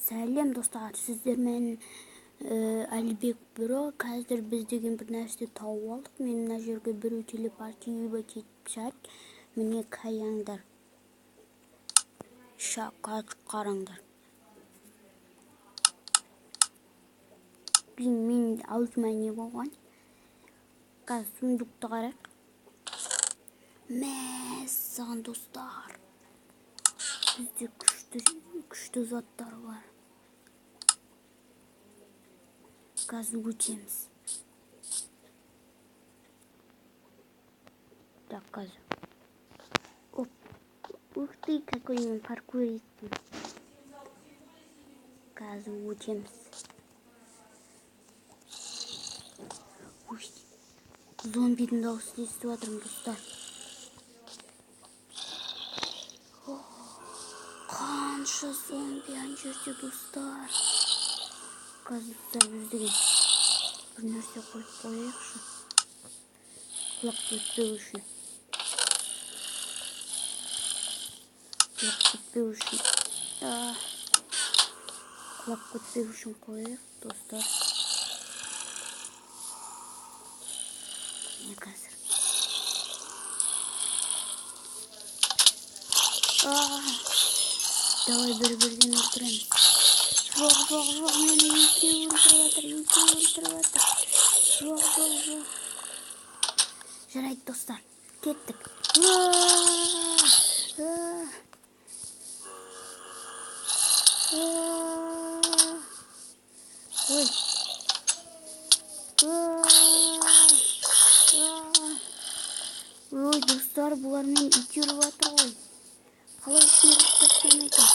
Сәлем достар, сіздер мен Алибек Бюро. Қазір біз деген бір нәрсе тауып алдық. Мен мына жерге бір телепортиюға кетіп жатыр. Міне қаяңдар. Қазір қараңдар. Мен аузыма не болған? Қазір сундукты қарайық. Мәссаған достар. Бізде күшті заттар бар. Қазір өтеміз. Так, қазір. Оп. Ух ты, какой мен паркуристпін. Қазір өтеміз. Зомбидің дауысы естіп жатырмын достар. Қанша зомби ана жерде достар. Қазір біз деген бір нәрсе қойып қояйықшы. Құлап кетпеу үшін. Құлап кетпеу үшін қояйық достар. Не қазір? Давай бір-бірден өлтіреміз. Жоқ, мені екеуі өлтіріп жатыр. Жоқ. Жарайды достар, кеттік. Ой, достар, бұлар мен иттеріп жатыр ғой. Қалай ішіне рұқсаттан екен?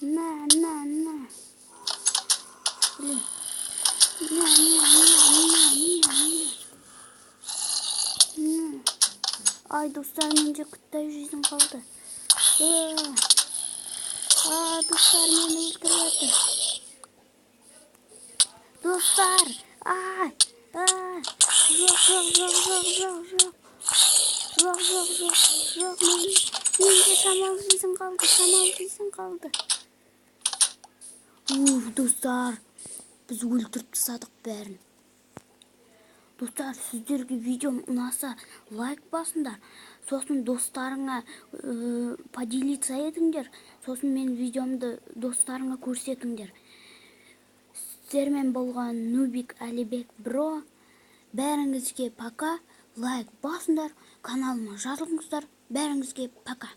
На. Блин. Ай, достар, менде құттай жизнь қалды. Достар, мені өлтіріп жатыр. Достар, жоқ, менде шамалы жизнь қалды. Достар, біз өлтіріп тастадық бәрін. Достар, сіздерге видеом ұнаса лайк басыңдар. Сосын достарыңа поделиться етіңдер. Сосын мен видеомды достарыңа көрсетіңдер. Сіздермен болған Нубик Алибек Бро. Бәріңізге пока. Лайк басыңдар. Каналыма жазылыңыздар. Бәріңізге пока.